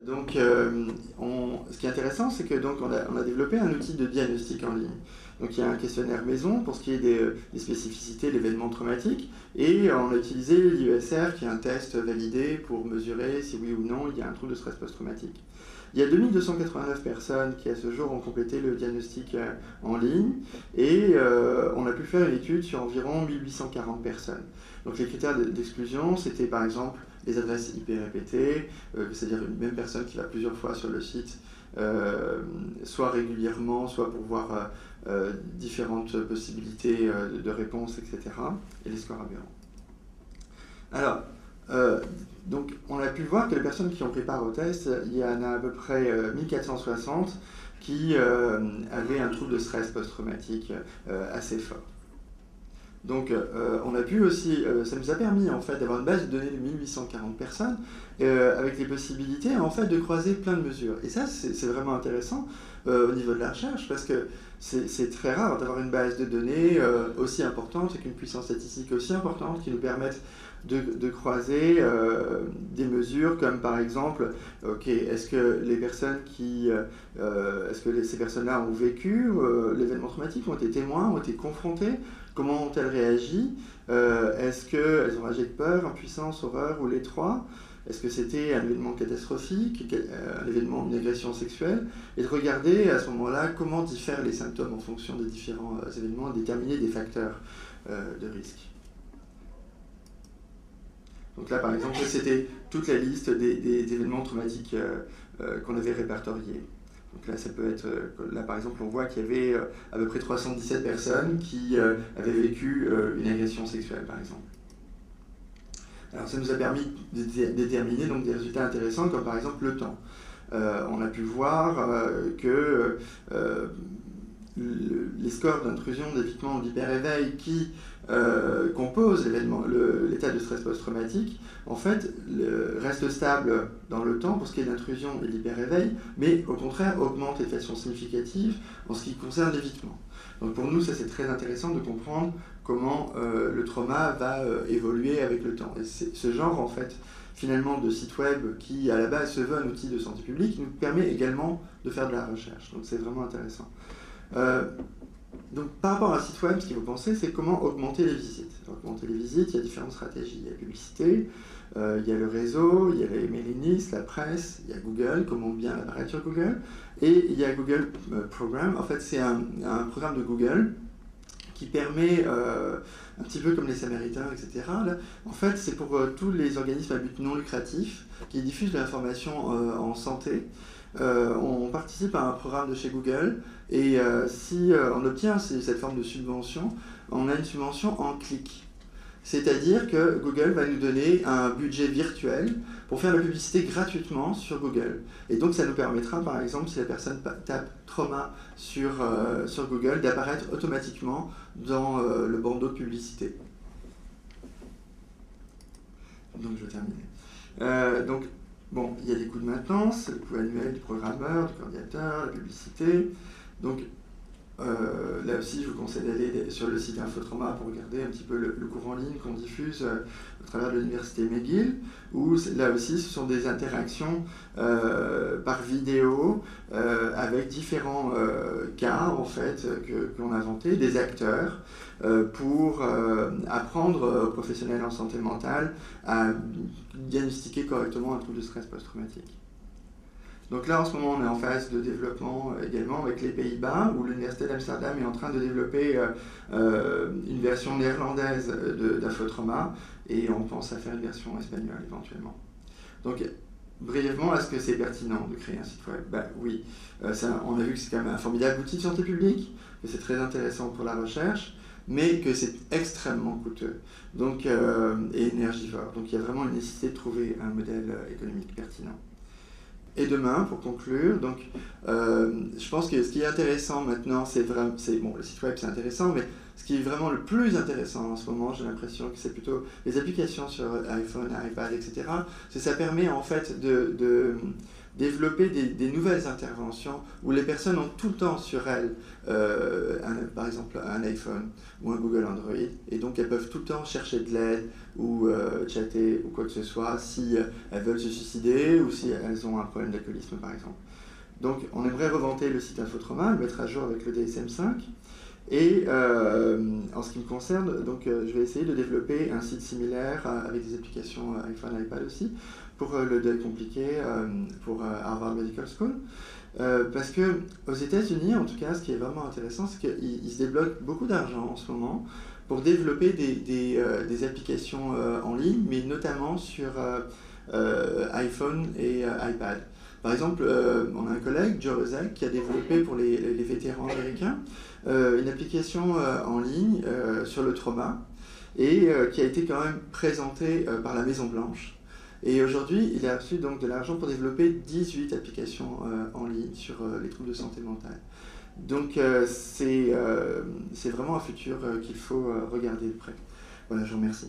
Donc, ce qui est intéressant, c'est que donc on a développé un outil de diagnostic en ligne. Donc, il y a un questionnaire maison pour ce qui est des spécificités, l'événement traumatique, et on a utilisé l'IESR, qui est un test validé pour mesurer si oui ou non il y a un trouble de stress post-traumatique. Il y a 2289 personnes qui, à ce jour, ont complété le diagnostic en ligne, et on a pu faire une étude sur environ 1840 personnes. Donc, les critères d'exclusion, c'était par exemple les adresses IP répétées, c'est-à-dire une même personne qui va plusieurs fois sur le site, soit régulièrement, soit pour voir différentes possibilités de réponse, etc. Et les scores aberrants. Alors, donc on a pu voir que les personnes qui ont pris part au test, il y en a à peu près 1460 qui avaient un trouble de stress post-traumatique assez fort. Donc on a pu aussi, ça nous a permis en fait d'avoir une base de données de 1840 personnes avec les possibilités en fait de croiser plein de mesures. Et ça c'est vraiment intéressant au niveau de la recherche parce que c'est très rare d'avoir une base de données aussi importante avec une puissance statistique aussi importante qui nous permette de croiser des mesures comme par exemple, est-ce que les personnes ces personnes-là ont vécu l'événement traumatique, ont été témoins, ont été confrontées, comment ont-elles réagi, est-ce qu'elles ont agi de peur, impuissance, horreur ou les trois, est-ce que c'était un événement catastrophique, un événement, une agression sexuelle, et de regarder à ce moment-là comment diffèrent les symptômes en fonction des différents événements, déterminer des facteurs de risque. Donc là, par exemple, c'était toute la liste des événements traumatiques qu'on avait répertoriés. Donc là, ça peut être, là par exemple, on voit qu'il y avait à peu près 317 personnes qui avaient vécu une agression sexuelle, par exemple. Alors ça nous a permis de déterminer donc, des résultats intéressants, comme par exemple le temps. On a pu voir que les scores d'intrusion, d'évitement, d'hyper-éveil qui composent l'état de stress post-traumatique, en fait, restent stables dans le temps pour ce qui est d'intrusion et d'hyper-éveil, mais au contraire augmentent de façon significative en ce qui concerne l'évitement. Donc pour nous, ça c'est très intéressant de comprendre comment le trauma va évoluer avec le temps. Et ce genre, en fait, finalement, de site web qui, à la base, se veut un outil de santé publique, nous permet également de faire de la recherche. Donc c'est vraiment intéressant. Donc par rapport à un site web, ce qu'il faut penser, c'est comment augmenter les visites. Augmenter les visites, il y a différentes stratégies. Il y a la publicité, il y a le réseau, il y a les mailing lists, la presse, il y a Google, comment bien apparaître sur Google, et il y a Google Program. En fait, c'est un programme de Google qui permet, un petit peu comme les Samaritains, etc. Là, en fait, c'est pour tous les organismes à but non lucratif qui diffusent de l'information en santé. On participe à un programme de chez Google et si on obtient cette forme de subvention, on a une subvention en clic. C'est-à-dire que Google va nous donner un budget virtuel pour faire la publicité gratuitement sur Google. Et donc ça nous permettra, par exemple, si la personne tape trauma sur Google, d'apparaître automatiquement dans le bandeau de publicité. Donc je vais terminer. Donc, bon, il y a des coûts de maintenance, le coût annuel du programmeur, du coordinateur, la publicité. Donc, là aussi, je vous conseille d'aller sur le site Infotrauma pour regarder un petit peu le cours en ligne qu'on diffuse à travers l'université McGill, où là aussi, ce sont des interactions par vidéo avec différents cas en fait qu'on a inventés, des acteurs, pour apprendre aux professionnels en santé mentale à diagnostiquer correctement un trouble de stress post-traumatique. Donc là, en ce moment, on est en phase de développement également avec les Pays-Bas, où l'Université d'Amsterdam est en train de développer une version néerlandaise d'Infotrauma, et on pense à faire une version espagnole éventuellement. Donc, brièvement, est-ce que c'est pertinent de créer un site web? Ben, oui, on a vu que c'est quand même un formidable outil de santé publique, que c'est très intéressant pour la recherche, mais que c'est extrêmement coûteux donc, et énergivore. Donc il y a vraiment une nécessité de trouver un modèle économique pertinent. Et demain, pour conclure, donc, je pense que ce qui est intéressant maintenant, bon, le site web c'est intéressant, mais ce qui est vraiment le plus intéressant en ce moment, j'ai l'impression que c'est plutôt les applications sur iPhone, iPad, etc. Ça permet en fait développer des nouvelles interventions où les personnes ont tout le temps sur elles, par exemple un iPhone ou un Google Android, et donc elles peuvent tout le temps chercher de l'aide ou chatter ou quoi que ce soit si elles veulent se suicider ou si elles ont un problème d'alcoolisme par exemple. Donc on aimerait reventer le site Infotrauma, le mettre à jour avec le DSM5. Et en ce qui me concerne, donc, je vais essayer de développer un site similaire avec des applications iPhone, iPad aussi, pour le deuil compliqué pour Harvard Medical School. Parce que aux États-Unis, en tout cas, ce qui est vraiment intéressant, c'est qu'ils se débloquent beaucoup d'argent en ce moment pour développer des applications en ligne, mais notamment sur iPhone et iPad. Par exemple, on a un collègue, Joe Rozek, qui a développé pour les vétérans américains une application en ligne sur le trauma et qui a été quand même présentée par la Maison Blanche. Et aujourd'hui, il a reçu donc de l'argent pour développer 18 applications en ligne sur les troubles de santé mentale. Donc c'est vraiment un futur qu'il faut regarder de près. Voilà, je vous remercie.